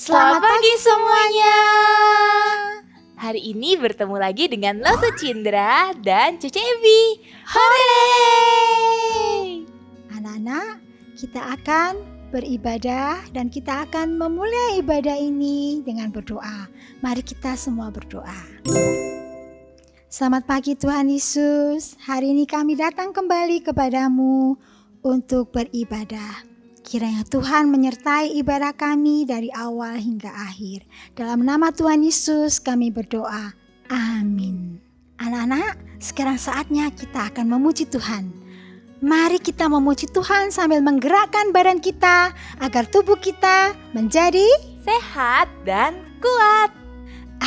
Selamat pagi semuanya. Hari ini bertemu lagi dengan Lose Cindra dan Cece Evi. Hore! Anak-anak, kita akan beribadah dan kita akan memulai ibadah ini dengan berdoa. Mari kita semua berdoa. Selamat pagi Tuhan Yesus. Hari ini kami datang kembali kepadamu untuk beribadah. Kiranya Tuhan menyertai ibadah kami dari awal hingga akhir. Dalam nama Tuhan Yesus kami berdoa. Amin. Anak-anak, sekarang saatnya kita akan memuji Tuhan. Mari kita memuji Tuhan sambil menggerakkan badan kita agar tubuh kita menjadi Sehat dan kuat.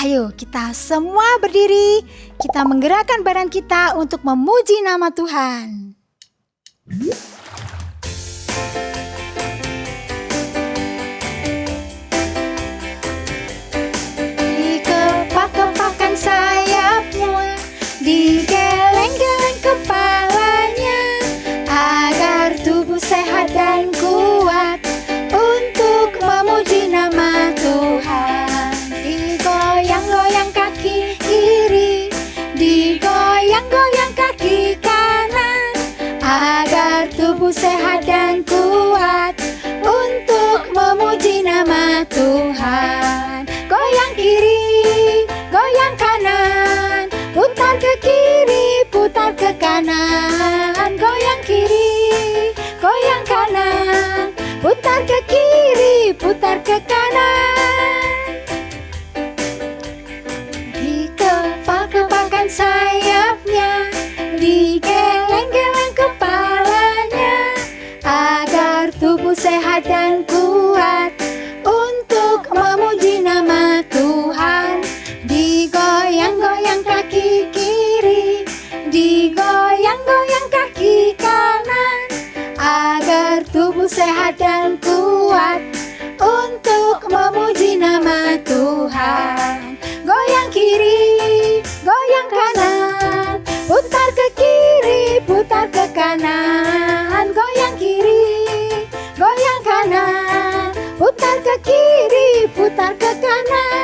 Ayo kita semua berdiri. Kita menggerakkan badan kita untuk memuji nama Tuhan. Dikepak-kepakkan sayapnya, digeleng-geleng kepalanya, agar tubuh sehat dan kuat untuk memuji nama Tuhan. Digoyang-goyang kaki kiri, digoyang-goyang kaki kanan, agar tubuh sehat dan kuat untuk memuji nama Tuhan. Goyang kiri, goyang kanan, putar ke kiri, putar ke kanan. Goyang kiri, goyang kanan, putar ke kiri, putar ke kanan. Dikepak-kepakkan sayapnya, digeleng-geleng kepalanya, agar tubuh sehat dan kuat untuk memuji nama Tuhan. Digoyang-goyang kaki kiri, digoyang-goyang kaki kanan, agar tubuh sehat dan kuat untuk memuji nama Tuhan. Goyang kiri, goyang kanan, putar ke kiri, putar ke kanan. Goyang kiri, goyang kanan, putar ke kiri, putar ke kanan.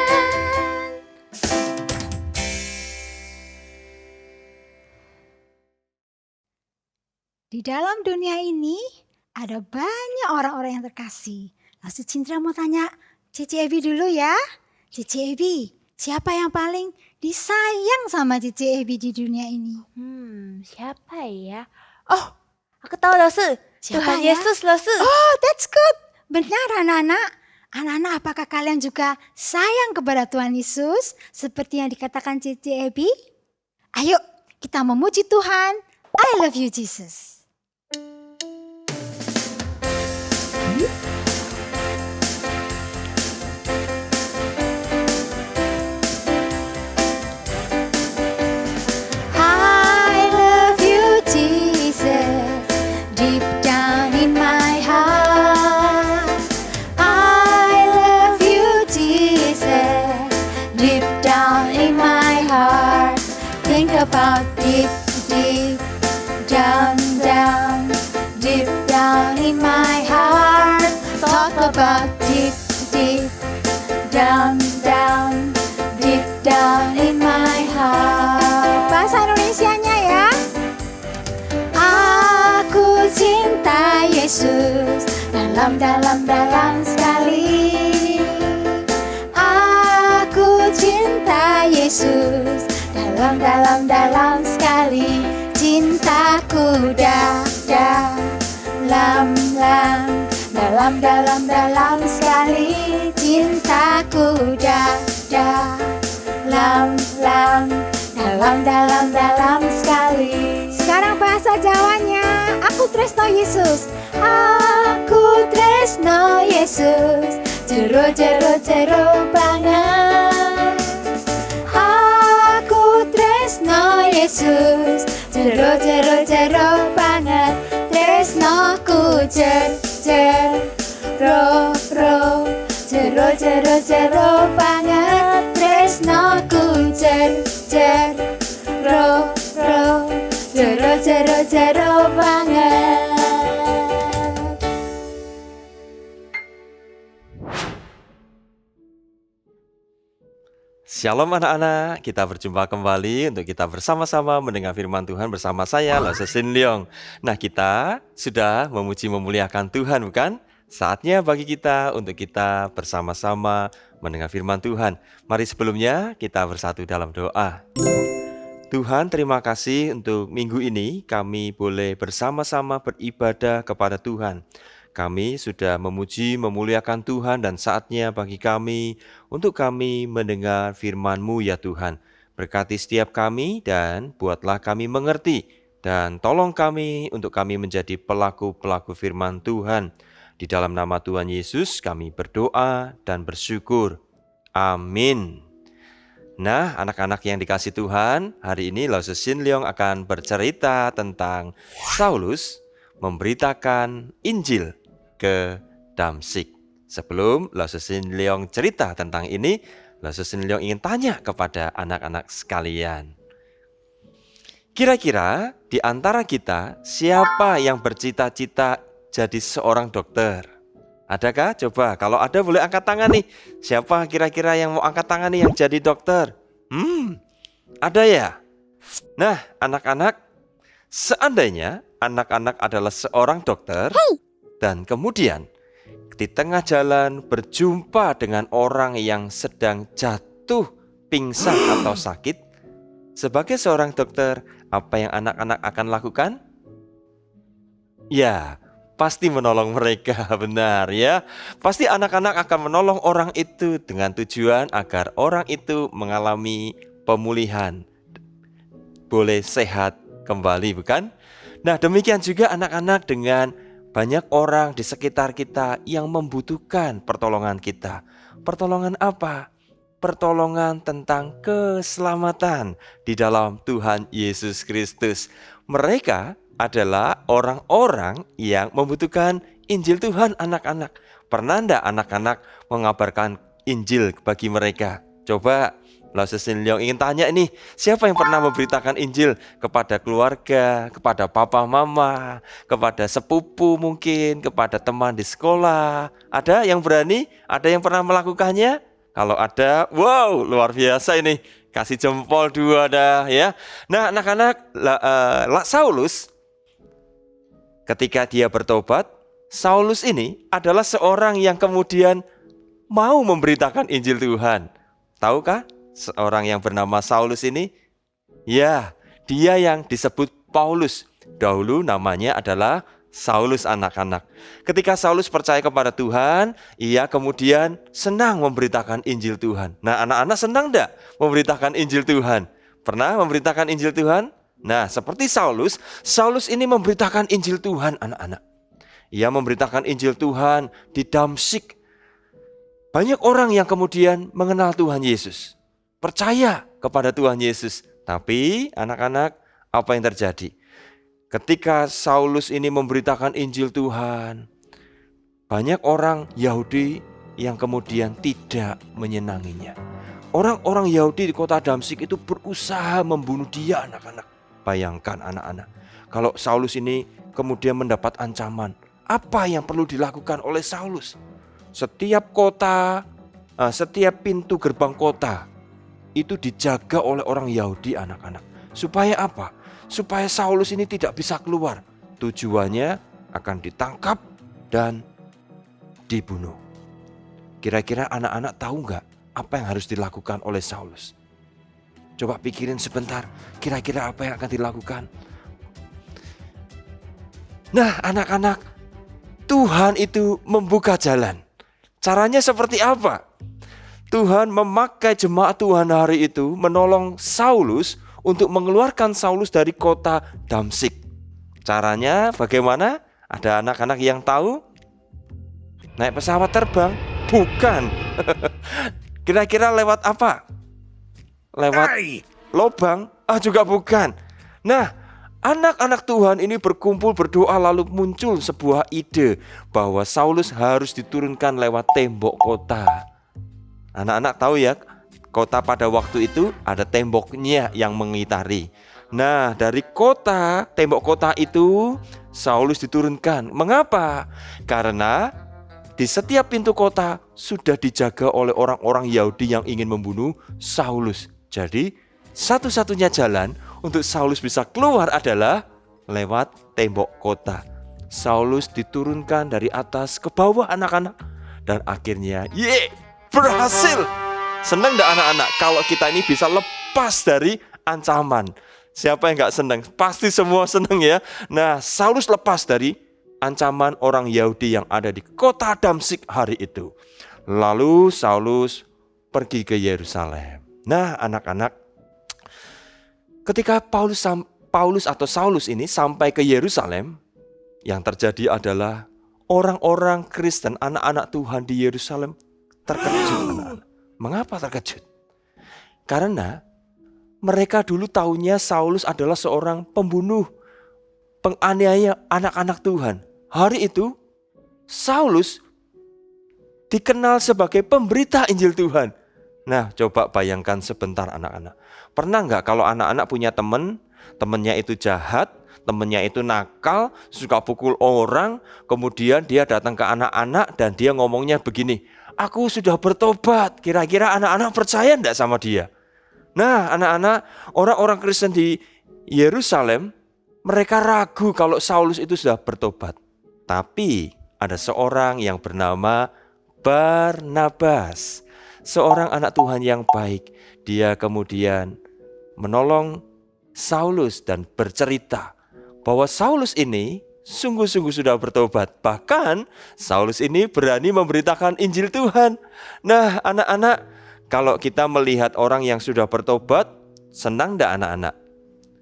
Di dalam dunia ini ada banyak orang-orang yang terkasih. Lalu Cindra mau tanya Cici Evi dulu ya. Cici Evi, siapa yang paling disayang sama Cici Evi di dunia ini? Siapa ya? Oh, aku tahu Lose. Siapa Tuhan ya? Yesus Lose. Oh, that's good. Benar anak-anak. Anak-anak, apakah kalian juga sayang kepada Tuhan Yesus seperti yang dikatakan Cici Evi? Ayo, kita memuji Tuhan. I love you Jesus. I love you Jesus, deep down in my heart. I love you Jesus, deep down in my heart. Think about deep, deep down, down, deep down in my heart. Talk about deep, deep down, down, deep down in my heart. Bahasa Indonesianya ya. Aku cinta Yesus dalam, dalam, dalam sekali. Aku cinta Yesus dalam, dalam, dalam sekali. Cintaku dalam, dalam, dalam, dalam sekali. Cintaku dalam, dalam, dalam sekali. Sekarang bahasa Jawanya. Aku tresno Yesus. Aku tresno Yesus. Jero, jero, jero banget. Aku tresno Yesus. Jero, jero, jero banget. Tresnoku jero, jero banget. Tresnoku jero banget. Shalom anak-anak, kita berjumpa kembali untuk kita bersama-sama mendengar firman Tuhan bersama saya, Lase Sin Leong. Nah, kita sudah memuji memuliakan Tuhan, bukan? Saatnya bagi kita untuk kita bersama-sama mendengar firman Tuhan. Mari sebelumnya kita bersatu dalam doa. Tuhan, terima kasih untuk minggu ini kami boleh bersama-sama beribadah kepada Tuhan. Kami sudah memuji, memuliakan Tuhan dan saatnya bagi kami untuk kami mendengar firman-Mu ya Tuhan. Berkati setiap kami dan buatlah kami mengerti. Dan tolong kami untuk kami menjadi pelaku-pelaku firman Tuhan. Di dalam nama Tuhan Yesus kami berdoa dan bersyukur. Amin. Nah, anak-anak yang dikasih Tuhan, hari ini Lase Sin Leong akan bercerita tentang Saulus memberitakan Injil ke Damsyik. Sebelum Lase Sin Leong cerita tentang ini, Lase Sin Leong ingin tanya kepada anak-anak sekalian. Kira-kira di antara kita siapa yang bercita-cita jadi seorang dokter? Adakah? Coba, kalau ada boleh angkat tangan nih. Siapa kira-kira yang mau angkat tangan nih yang jadi dokter? Ada ya? Nah, anak-anak, seandainya anak-anak adalah seorang dokter, dan kemudian di tengah jalan berjumpa dengan orang yang sedang jatuh, pingsan atau sakit, sebagai seorang dokter, apa yang anak-anak akan lakukan? Ya, pasti menolong mereka, benar ya. Pasti anak-anak akan menolong orang itu dengan tujuan agar orang itu mengalami pemulihan, boleh sehat kembali, bukan? Nah, demikian juga anak-anak dengan banyak orang di sekitar kita yang membutuhkan pertolongan kita. Pertolongan apa? Pertolongan tentang keselamatan di dalam Tuhan Yesus Kristus. Mereka adalah orang-orang yang membutuhkan Injil Tuhan, anak-anak. Pernah enggak anak-anak mengabarkan Injil bagi mereka? Coba Lase Sin Leong ingin tanya ini, siapa yang pernah memberitakan Injil kepada keluarga, kepada papa mama, kepada sepupu mungkin, kepada teman di sekolah? Ada yang berani? Ada yang pernah melakukannya? Kalau ada, wow, luar biasa ini. Kasih jempol 2 dah ya. Nah, anak-anak, Saulus ketika dia bertobat, Saulus ini adalah seorang yang kemudian mau memberitakan Injil Tuhan. Tahukah seorang yang bernama Saulus ini? Ya, dia yang disebut Paulus. Dahulu namanya adalah Saulus, anak-anak. Ketika Saulus percaya kepada Tuhan, ia kemudian senang memberitakan Injil Tuhan. Nah, anak-anak senang enggak memberitakan Injil Tuhan? Pernah memberitakan Injil Tuhan? Nah, seperti Saulus, Saulus ini memberitakan Injil Tuhan, anak-anak. Ia memberitakan Injil Tuhan di Damsyik. Banyak orang yang kemudian mengenal Tuhan Yesus, percaya kepada Tuhan Yesus. Tapi anak-anak, apa yang terjadi? Ketika Saulus ini memberitakan Injil Tuhan, banyak orang Yahudi yang kemudian tidak menyenanginya. Orang-orang Yahudi di kota Damsyik itu berusaha membunuh dia, anak-anak. Bayangkan anak-anak, kalau Saulus ini kemudian mendapat ancaman, apa yang perlu dilakukan oleh Saulus? Setiap kota, setiap pintu gerbang kota itu dijaga oleh orang Yahudi, anak-anak. Supaya apa? Supaya Saulus ini tidak bisa keluar. Tujuannya akan ditangkap dan dibunuh. Kira-kira anak-anak tahu nggak apa yang harus dilakukan oleh Saulus? Coba pikirin sebentar, kira-kira apa yang akan dilakukan? Nah, anak-anak, Tuhan itu membuka jalan. Caranya seperti apa? Tuhan memakai jemaat Tuhan hari itu menolong Saulus untuk mengeluarkan Saulus dari kota Damsyik. Caranya bagaimana? Ada anak-anak yang tahu? Naik pesawat terbang? Bukan. Kira-kira lewat apa? Lewat lobang? Juga bukan. Nah, anak-anak Tuhan ini berkumpul berdoa lalu muncul sebuah ide bahwa Saulus harus diturunkan lewat tembok kota. Anak-anak tahu ya, kota pada waktu itu ada temboknya yang mengitari. Nah, dari tembok kota itu Saulus diturunkan. Mengapa? Karena di setiap pintu kota sudah dijaga oleh orang-orang Yahudi yang ingin membunuh Saulus. Jadi satu-satunya jalan untuk Saulus bisa keluar adalah lewat tembok kota. Saulus diturunkan dari atas ke bawah anak-anak, dan akhirnya berhasil. Senang gak anak-anak kalau kita ini bisa lepas dari ancaman? Siapa yang gak senang? Pasti semua senang ya. Nah, Saulus lepas dari ancaman orang Yahudi yang ada di kota Damsyik hari itu. Lalu Saulus pergi ke Yerusalem. Nah, anak-anak, ketika Paulus atau Saulus ini sampai ke Yerusalem, yang terjadi adalah orang-orang Kristen, anak-anak Tuhan di Yerusalem terkejut. Anak-anak. Mengapa terkejut? Karena mereka dulu taunya Saulus adalah seorang pembunuh, penganiaya anak-anak Tuhan. Hari itu Saulus dikenal sebagai pemberita Injil Tuhan. Nah, coba bayangkan sebentar anak-anak. Pernah nggak kalau anak-anak punya temennya itu jahat, temennya itu nakal, suka pukul orang, kemudian dia datang ke anak-anak dan dia ngomongnya begini, aku sudah bertobat. Kira-kira anak-anak percaya enggak sama dia? Nah, anak-anak, orang-orang Kristen di Yerusalem, mereka ragu kalau Saulus itu sudah bertobat. Tapi ada seorang yang bernama Barnabas, seorang anak Tuhan yang baik. Dia kemudian menolong Saulus dan bercerita bahwa Saulus ini sungguh-sungguh sudah bertobat. Bahkan Saulus ini berani memberitakan Injil Tuhan. Nah, anak-anak, kalau kita melihat orang yang sudah bertobat, senang enggak anak-anak?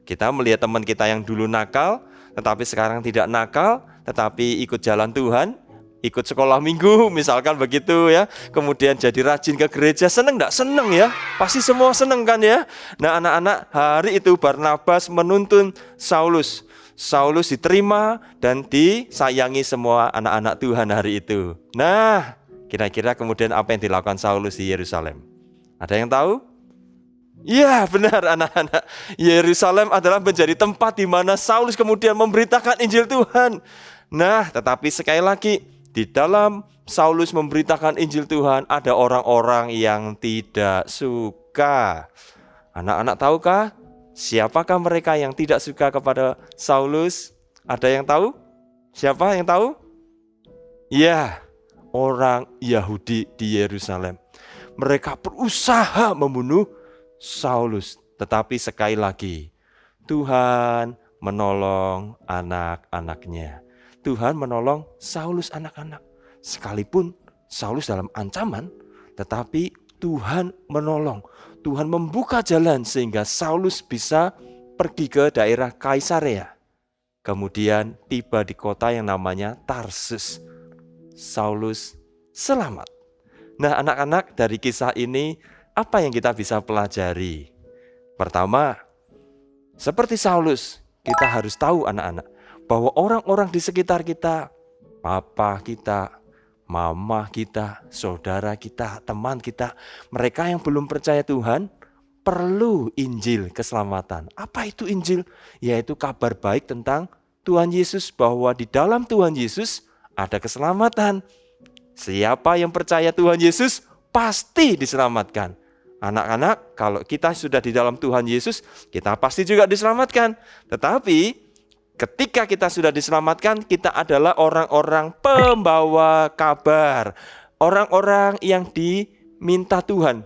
Kita melihat teman kita yang dulu nakal, tetapi sekarang tidak nakal, tetapi ikut jalan Tuhan, ikut sekolah minggu misalkan begitu ya, kemudian jadi rajin ke gereja, senang enggak? Senang ya, pasti semua senang kan ya. Nah, anak-anak, hari itu Barnabas menuntun Saulus. Saulus diterima dan disayangi semua anak-anak Tuhan hari itu. Nah, kira-kira kemudian apa yang dilakukan Saulus di Yerusalem? Ada yang tahu? Ya, benar anak-anak. Yerusalem adalah menjadi tempat di mana Saulus kemudian memberitakan Injil Tuhan. Nah, tetapi sekali lagi, di dalam Saulus memberitakan Injil Tuhan ada orang-orang yang tidak suka. Anak-anak tahukah siapakah mereka yang tidak suka kepada Saulus? Ada yang tahu? Siapa yang tahu? Ya, orang Yahudi di Yerusalem. Mereka berusaha membunuh Saulus. Tetapi sekali lagi, Tuhan menolong anak-anaknya. Tuhan menolong Saulus anak-anak. Sekalipun Saulus dalam ancaman, tetapi Tuhan menolong. Tuhan membuka jalan sehingga Saulus bisa pergi ke daerah Kaisarea. Kemudian tiba di kota yang namanya Tarsus. Saulus selamat. Nah, anak-anak, dari kisah ini apa yang kita bisa pelajari? Pertama, seperti Saulus, kita harus tahu anak-anak bahwa orang-orang di sekitar kita, papa kita, mama kita, saudara kita, teman kita, mereka yang belum percaya Tuhan, perlu Injil keselamatan. Apa itu Injil? Yaitu kabar baik tentang Tuhan Yesus, bahwa di dalam Tuhan Yesus ada keselamatan. Siapa yang percaya Tuhan Yesus pasti diselamatkan. Anak-anak, kalau kita sudah di dalam Tuhan Yesus, kita pasti juga diselamatkan. Tetapi ketika kita sudah diselamatkan, kita adalah orang-orang pembawa kabar. Orang-orang yang diminta Tuhan,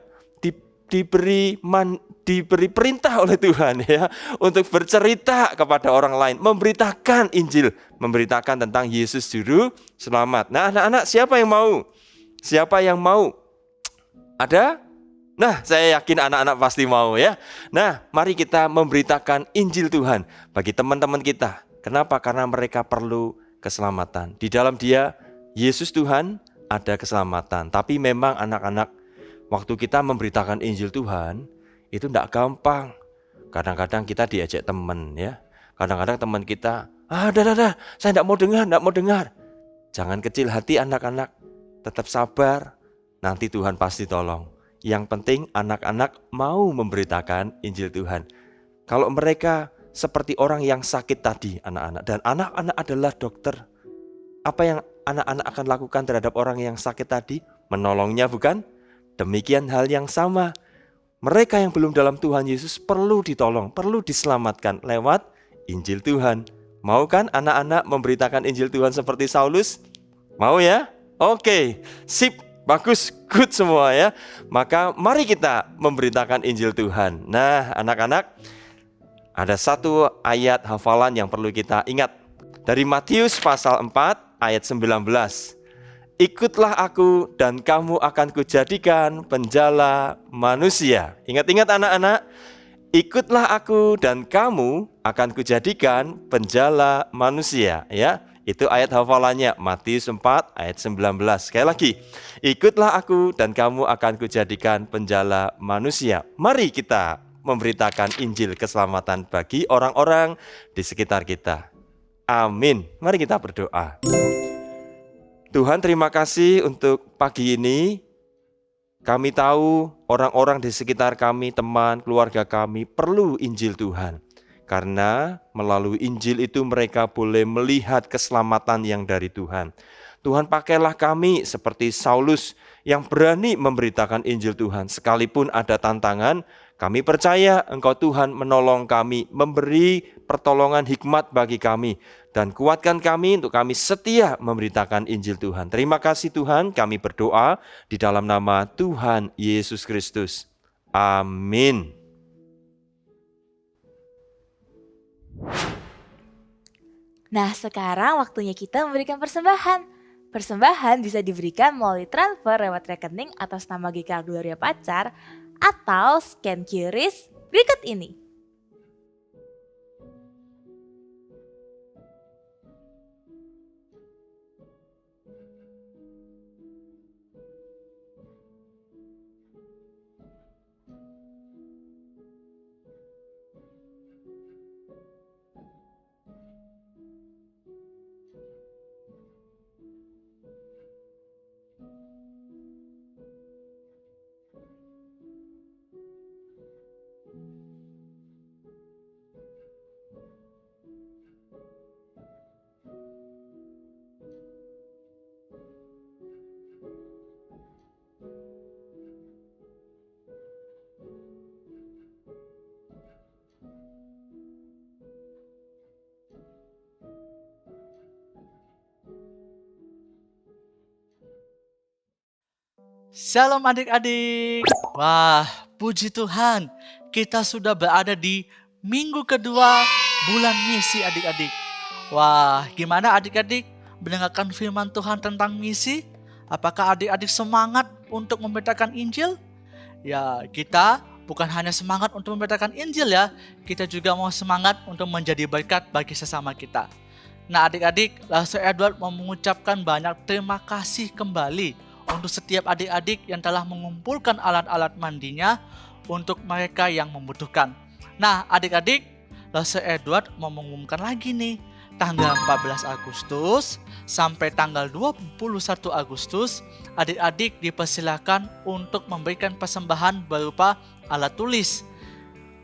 diberi perintah oleh Tuhan ya, untuk bercerita kepada orang lain, memberitakan Injil, memberitakan tentang Yesus Juru Selamat. Nah, anak-anak, siapa yang mau? Siapa yang mau? Ada? Nah, saya yakin anak-anak pasti mau ya. Nah, mari kita memberitakan Injil Tuhan bagi teman-teman kita. Kenapa? Karena mereka perlu keselamatan. Di dalam Dia, Yesus Tuhan, ada keselamatan. Tapi memang anak-anak, waktu kita memberitakan Injil Tuhan, itu tidak gampang. Kadang-kadang kita diajak teman ya. Kadang-kadang teman kita, dah, saya tidak mau dengar. Jangan kecil hati anak-anak, tetap sabar. Nanti Tuhan pasti tolong. Yang penting anak-anak mau memberitakan Injil Tuhan. Kalau mereka seperti orang yang sakit tadi, anak-anak, dan anak-anak adalah dokter. Apa yang anak-anak akan lakukan terhadap orang yang sakit tadi? Menolongnya, bukan? Demikian hal yang sama. Mereka yang belum dalam Tuhan Yesus perlu ditolong, perlu diselamatkan lewat Injil Tuhan. Mau kan anak-anak memberitakan Injil Tuhan seperti Saulus? Mau ya? Oke, sip, bagus, good semua ya. Maka mari kita memberitakan Injil Tuhan. Nah, anak-anak, ada satu ayat hafalan yang perlu kita ingat. Dari Matius pasal 4 ayat 19. Ikutlah aku dan kamu akan kujadikan penjala manusia. Ingat-ingat anak-anak, ikutlah aku dan kamu akan kujadikan penjala manusia. Ya, itu ayat hafalannya Matius 4 ayat 19. Sekali lagi, ikutlah aku dan kamu akan kujadikan penjala manusia. Mari kita memberitakan Injil keselamatan bagi orang-orang di sekitar kita. Amin. Mari kita berdoa. Tuhan, terima kasih untuk pagi ini. Kami tahu orang-orang di sekitar kami, teman, keluarga kami perlu Injil Tuhan. Karena melalui Injil itu mereka boleh melihat keselamatan yang dari Tuhan. Tuhan, pakailah kami seperti Saulus yang berani memberitakan Injil Tuhan. Sekalipun ada tantangan, kami percaya Engkau Tuhan menolong kami, memberi pertolongan hikmat bagi kami. Dan kuatkan kami untuk kami setia memberitakan Injil Tuhan. Terima kasih Tuhan, kami berdoa di dalam nama Tuhan Yesus Kristus. Amin. Nah, sekarang waktunya kita memberikan persembahan. Persembahan bisa diberikan melalui transfer lewat rekening atas nama GK Gloria Pacar atau scan QRIS berikut ini. Shalom adik-adik. Wah, puji Tuhan. Kita sudah berada di minggu kedua bulan misi adik-adik. Wah, gimana adik-adik mendengarkan firman Tuhan tentang misi? Apakah adik-adik semangat untuk memberitakan Injil? Ya, kita bukan hanya semangat untuk memberitakan Injil ya. Kita juga mau semangat untuk menjadi berkat bagi sesama kita. Nah adik-adik, Pastor Edward mau mengucapkan banyak terima kasih kembali untuk setiap adik-adik yang telah mengumpulkan alat-alat mandinya untuk mereka yang membutuhkan. Nah adik-adik, Pastor Edward mau mengumumkan lagi nih, tanggal 14 Agustus sampai tanggal 21 Agustus, adik-adik dipersilakan untuk memberikan persembahan berupa alat tulis.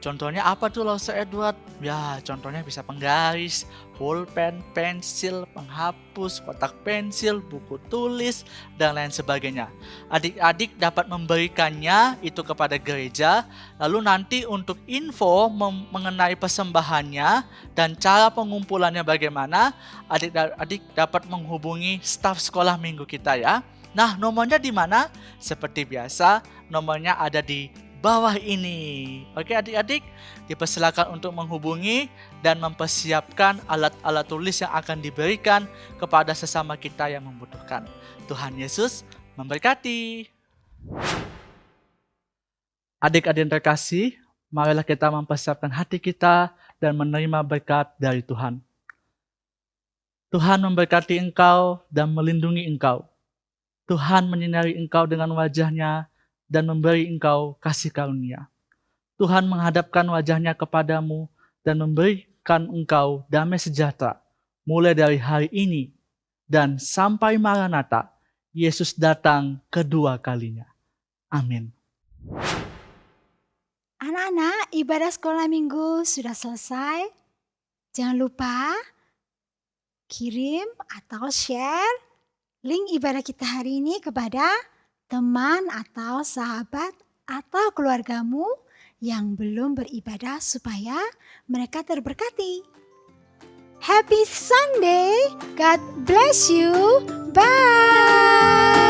Contohnya apa tuh Pastor Edward? Ya, contohnya bisa penggaris, pulpen, pensil, penghapus, kotak pensil, buku tulis, dan lain sebagainya. Adik-adik dapat memberikannya itu kepada gereja, lalu nanti untuk info mengenai persembahannya dan cara pengumpulannya bagaimana, adik-adik dapat menghubungi staf sekolah minggu kita ya. Nah, nomornya di mana? Seperti biasa, nomornya ada di bawah ini. Oke adik-adik, dipersilakan untuk menghubungi dan mempersiapkan alat-alat tulis yang akan diberikan kepada sesama kita yang membutuhkan. Tuhan Yesus memberkati. Adik-adik yang terkasih, marilah kita mempersiapkan hati kita dan menerima berkat dari Tuhan. Tuhan memberkati engkau dan melindungi engkau. Tuhan menyinari engkau dengan wajah-Nya dan memberi engkau kasih karunia. Tuhan menghadapkan wajah-Nya kepadamu dan memberikan engkau damai sejahtera mulai dari hari ini dan sampai Maranatha, Yesus datang kedua kalinya. Amin. Anak-anak, ibadah sekolah minggu sudah selesai. Jangan lupa kirim atau share link ibadah kita hari ini kepada teman atau sahabat atau keluargamu yang belum beribadah supaya mereka terberkati. Happy Sunday. God bless you. Bye.